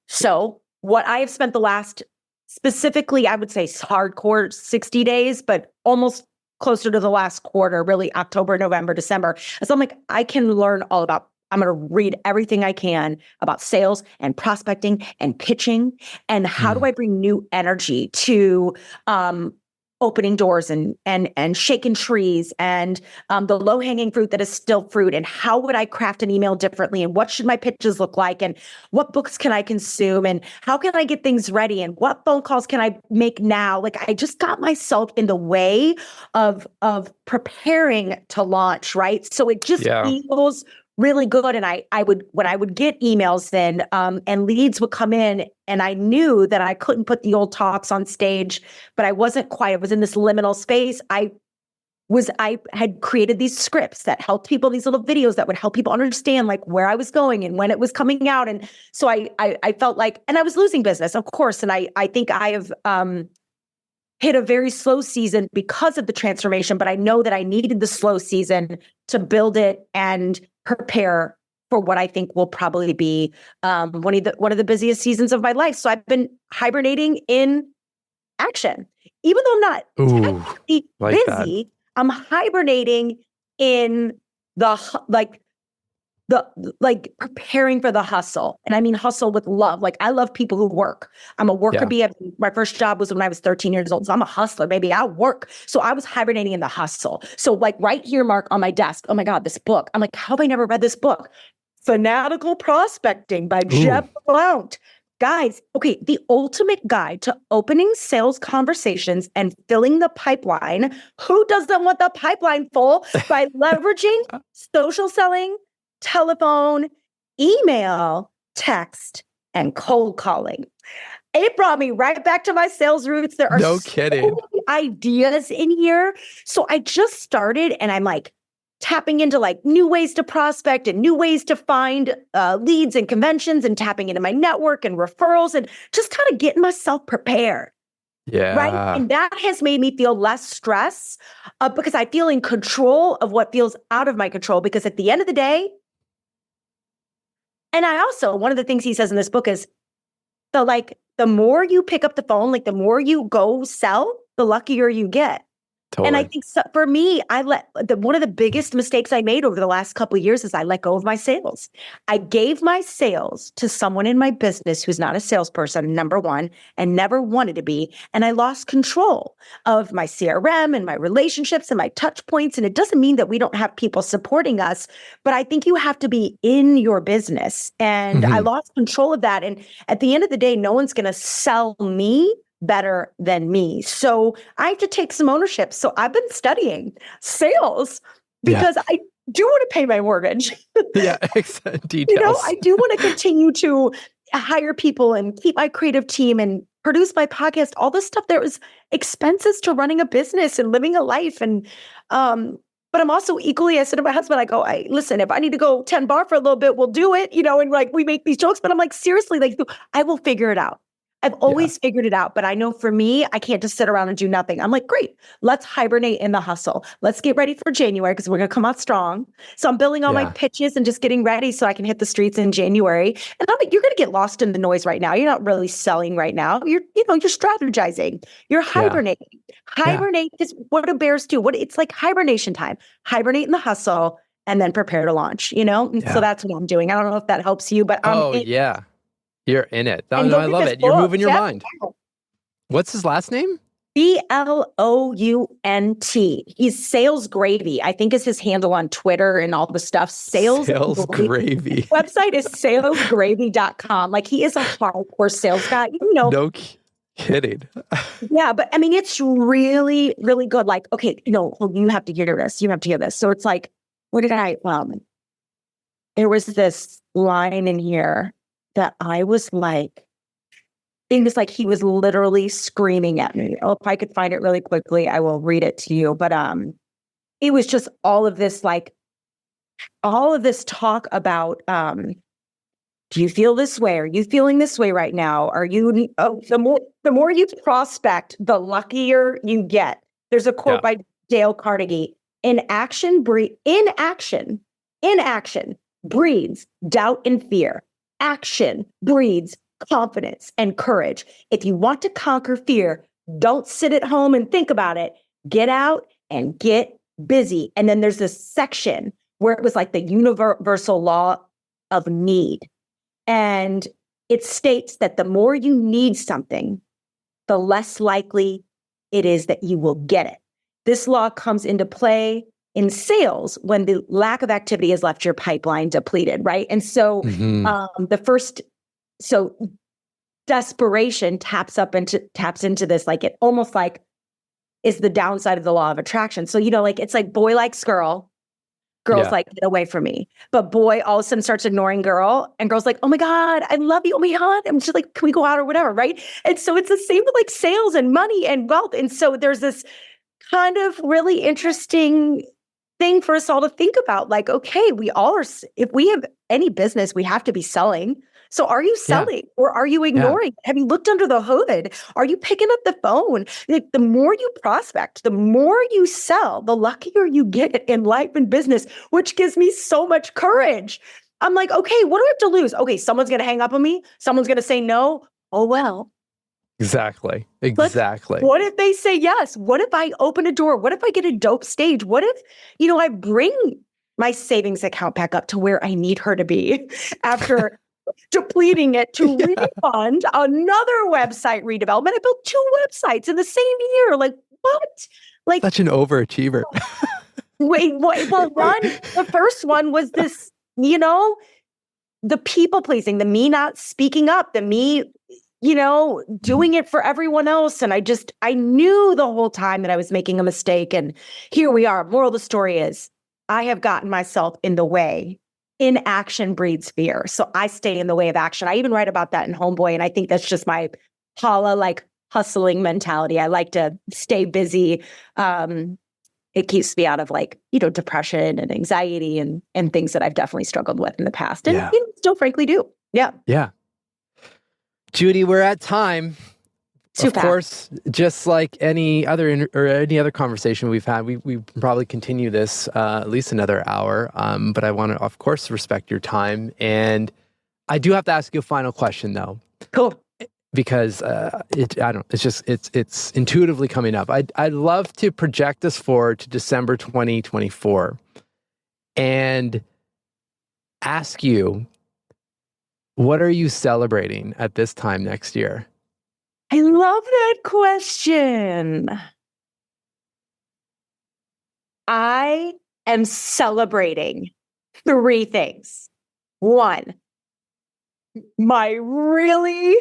So what I have spent the last, specifically, I would say hardcore 60 days, but almost closer to the last quarter, really October, November, December. So I'm like, I can learn all about I'm going to read everything I can about sales and prospecting and pitching. And how do I bring new energy to opening doors and shaking trees and the low hanging fruit that is still fruit? And how would I craft an email differently? And what should my pitches look like? And what books can I consume? And how can I get things ready? And what phone calls can I make now? Like, I just got myself in the way of preparing to launch, right? So it just feels really good. And when I would get emails then, and leads would come in, and I knew that I couldn't put the old talks on stage, but I was in this liminal space. I had created these scripts that helped people, these little videos that would help people understand like where I was going and when it was coming out. And so I felt like, and I was losing business, of course. And I think I have, hit a very slow season because of the transformation, but I know that I needed the slow season to build it and prepare for what I think will probably be one of the busiest seasons of my life. So I've been hibernating in action, even though I'm not technically busy. I'm hibernating in the preparing for the hustle. And I mean hustle with love. Like, I love people who work. I'm a worker bee. My first job was when I was 13 years old. So I'm a hustler, baby. I work. So I was hibernating in the hustle. So like right here, Mark, on my desk, oh my God, this book. I'm like, how have I never read this book? Fanatical Prospecting by Jeb Blount. Guys, okay, the ultimate guide to opening sales conversations and filling the pipeline. Who doesn't want the pipeline full? By leveraging social selling, telephone, email, text, and cold calling. It brought me right back to my sales roots. There are no kidding. So many ideas in here. So I just started, and I'm like tapping into like new ways to prospect and new ways to find leads and conventions, and tapping into my network and referrals, and just kind of getting myself prepared. Yeah. Right. And that has made me feel less stress because I feel in control of what feels out of my control. Because at the end of the day, and I also, one of the things he says in this book is the more you pick up the phone, like the more you go sell, the luckier you get. Totally. And I think for me, one of the biggest mistakes I made over the last couple of years is I let go of my sales. I gave my sales to someone in my business who's not a salesperson, number one, and never wanted to be. And I lost control of my CRM and my relationships and my touch points. And it doesn't mean that we don't have people supporting us, but I think you have to be in your business. And I lost control of that. And at the end of the day, no one's going to sell me better than me. So I have to take some ownership. So I've been studying sales because I do want to pay my mortgage. Details. You know, I do want to continue to hire people and keep my creative team and produce my podcast, all this stuff. There was expenses to running a business and living a life. And, but I'm also equally, I said to my husband, I go, listen, if I need to go 10 bar for a little bit, we'll do it, you know, and like, we make these jokes, but I'm like, seriously, like I will figure it out. I've always figured it out, but I know for me, I can't just sit around and do nothing. I'm like, great, let's hibernate in the hustle. Let's get ready for January because we're going to come out strong. So I'm building all my pitches and just getting ready so I can hit the streets in January. And I'm like, you're going to get lost in the noise right now. You're not really selling right now. You're strategizing. You're hibernating. Hibernate is what do bears do? It's like hibernation time. Hibernate in the hustle and then prepare to launch, you know? And so that's what I'm doing. I don't know if that helps you, but you're in it. No, I love it. You're moving your mind. What's his last name? Blount. He's Sales Gravy, I think is his handle on Twitter and all the stuff. Sales Gravy. Website is salesgravy.com. Like, he is a hardcore sales guy. You know. No kidding. Yeah, but I mean, it's really, really good. Like, okay, you have to hear this. You have to hear this. So it's like, there was this line in here that I was like, it was like he was literally screaming at me. Oh, if I could find it really quickly, I will read it to you. But it was just all of this talk about, do you feel this way? Are you feeling this way right now? Are you? The more you prospect, the luckier you get. There's a quote by Dale Carnegie: inaction breeds doubt and fear. Action breeds confidence and courage. If you want to conquer fear, don't sit at home and think about it. Get out and get busy. And then there's this section where it was like the universal law of need. And it states that the more you need something, the less likely it is that you will get it. This law comes into play in sales when the lack of activity has left your pipeline depleted, right? And so so desperation taps into this, like it almost like is the downside of the law of attraction. So, like it's like boy likes girl, girl's like, get away from me. But boy all of a sudden starts ignoring girl, and girl's like, oh my God, I love you. Oh my God. I'm just like, can we go out or whatever, right? And so it's the same with like sales and money and wealth. And so there's this kind of really interesting thing for us all to think about. Like, okay, we all are, if we have any business, we have to be selling. So are you selling or are you ignoring? Have you looked under the hood? Are you picking up the phone? Like, the more you prospect, the more you sell, the luckier you get in life and business, which gives me so much courage. I'm like, okay, what do I have to lose? Okay, someone's going to hang up on me. Someone's going to say no. Oh, well. Exactly. What if they say yes? What if I open a door? What if I get a dope stage? What if, I bring my savings account back up to where I need her to be after depleting it to refund another website redevelopment? I built 2 websites in the same year. Like, what? Like, such an overachiever. Wait, well, the first one was this, the people pleasing, the me not speaking up, the me, doing it for everyone else. And I knew the whole time that I was making a mistake. And here we are. Moral of the story is I have gotten myself in the way. Inaction breeds fear. So I stay in the way of action. I even write about that in Homeboy. And I think that's just my Paula, like, hustling mentality. I like to stay busy. It keeps me out of depression and anxiety and things that I've definitely struggled with in the past and still frankly do. Yeah. Yeah. Judi, we're at time. Too of fast. Course, just like any other conversation we've had, we probably continue this at least another hour. But I want to, of course, respect your time. And I do have to ask you a final question, though. Cool. Because it's intuitively coming up. I'd love to project us forward to December 2024 and ask you, what are you celebrating at this time next year? I love that question. I am celebrating 3 things. 1, my really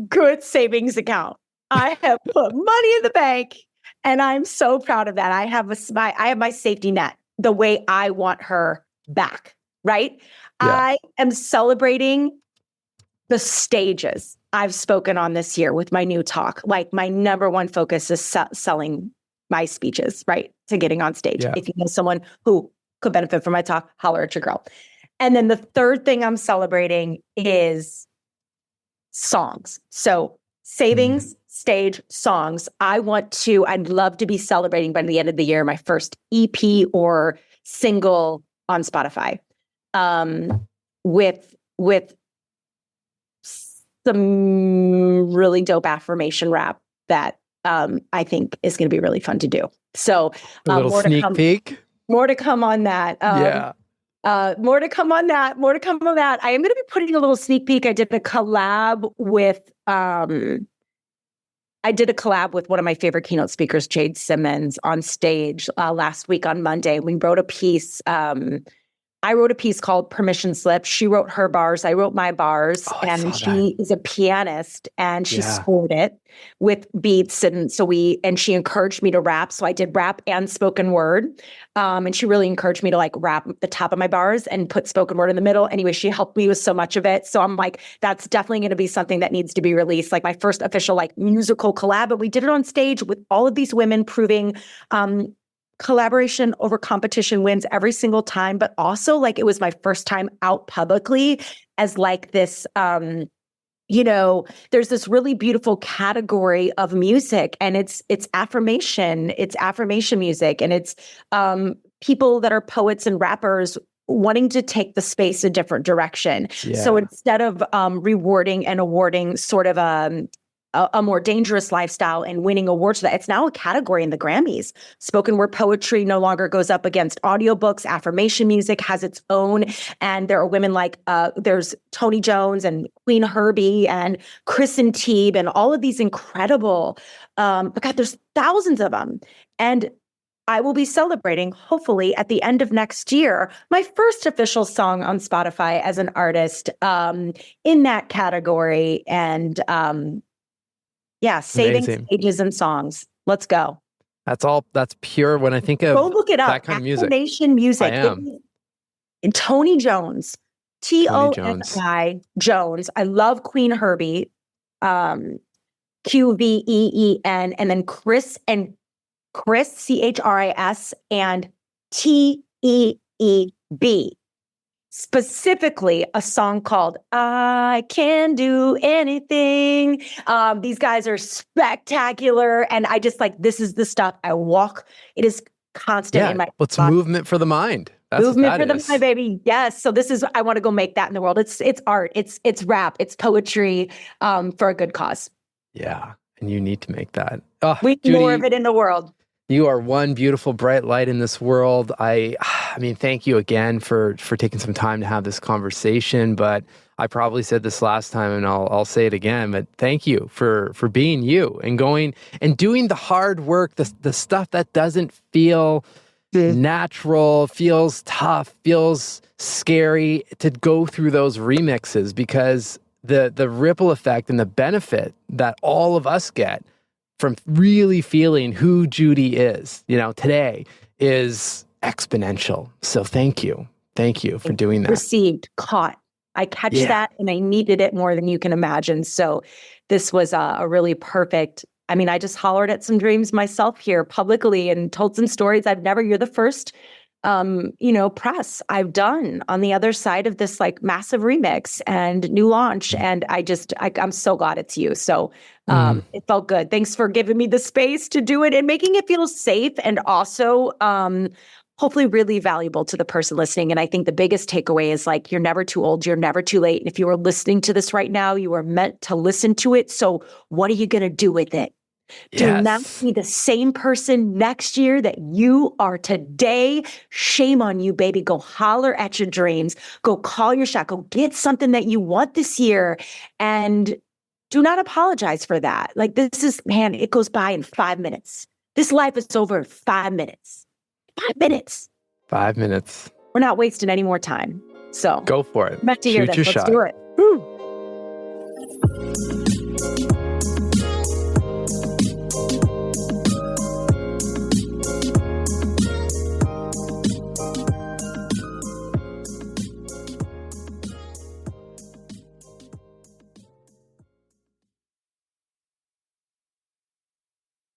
good savings account. I have put money in the bank, and I'm so proud of that. I have my safety net the way I want her back, right? Yeah. I am celebrating the stages I've spoken on this year with my new talk. Like, my number one focus is selling my speeches, right? To getting on stage. Yeah. If you know someone who could benefit from my talk, holler at your girl. And then the third thing I'm celebrating is songs. So savings, stage, songs. I'd love to be celebrating by the end of the year, my first EP or single on Spotify, with some really dope affirmation rap that I think is going to be really fun to do. So a little sneak peek. More to come on that. More to come on that. I am going to be putting a little sneak peek. I did a collab with one of my favorite keynote speakers, Jade Simmons, on stage last week on Monday. We wrote a piece. I wrote a piece called Permission Slip. She wrote her bars. I wrote my bars. And she is a pianist, and she scored it with beats. And she encouraged me to rap. So I did rap and spoken word. And she really encouraged me to rap the top of my bars and put spoken word in the middle. Anyway, she helped me with so much of it. So I'm like, that's definitely going to be something that needs to be released. Like, my first official musical collab. And we did it on stage with all of these women, proving collaboration over competition wins every single time, but also it was my first time out publicly as this, there's this really beautiful category of music, and it's affirmation music, and it's people that are poets and rappers wanting to take the space a different direction. Yeah. So instead of rewarding and awarding sort of a more dangerous lifestyle and winning awards for that. It's now a category in the Grammys. Spoken word poetry no longer goes up against audiobooks. Affirmation music has its own. And there are women like, there's Tony Jones and Queen Herbie and Kristen Teeb and all of these incredible, but God, there's thousands of them. And I will be celebrating, hopefully, at the end of next year, my first official song on Spotify as an artist in that category. And saving Amazing. stages and songs. Let's go. That's pure. When I think of Go look it up. that kind of music. Affirmation music. I am. And Tony Jones. Toni Jones. I love Queen Herbie. Qveen, and then Chris, Chris, and Teeb. Specifically a song called I Can Do Anything. These guys are spectacular. And I just this is the stuff I walk. It is constant in my it's movement for the mind. That's movement for the mind, baby. Yes. So this is, I want to go make that in the world. It's art. It's rap. It's poetry for a good cause. Yeah. And you need to make that. Oh, we need more of it in the world. You are one beautiful, bright light in this world. I mean, thank you again for taking some time to have this conversation. But I probably said this last time, and I'll say it again. But thank you for being you and going and doing the hard work, the stuff that doesn't feel natural, feels tough, feels scary, to go through those remixes, because the ripple effect and the benefit that all of us get from really feeling who Judi is, today, is exponential. So thank you for doing that. Received, caught. I catch that, and I needed it more than you can imagine. So this was a really perfect. I mean, I just hollered at some dreams myself here publicly and told some stories you're the first, press I've done on the other side of this massive remix and new launch. And I'm so glad it's you. So it felt good. Thanks for giving me the space to do it and making it feel safe, and also hopefully really valuable to the person listening. And I think the biggest takeaway is you're never too old, you're never too late. And if you are listening to this right now, you are meant to listen to it. So what are you going to do with it? Do not be the same person next year that you are today. Shame on you, baby. Go holler at your dreams. Go call your shot. Go get something that you want this year. And do not apologize for that. This is, man, it goes by in 5 minutes. This life is over in 5 minutes. 5 minutes. 5 minutes. We're not wasting any more time. So go for it. Meant to hear this. Let's do it. Woo.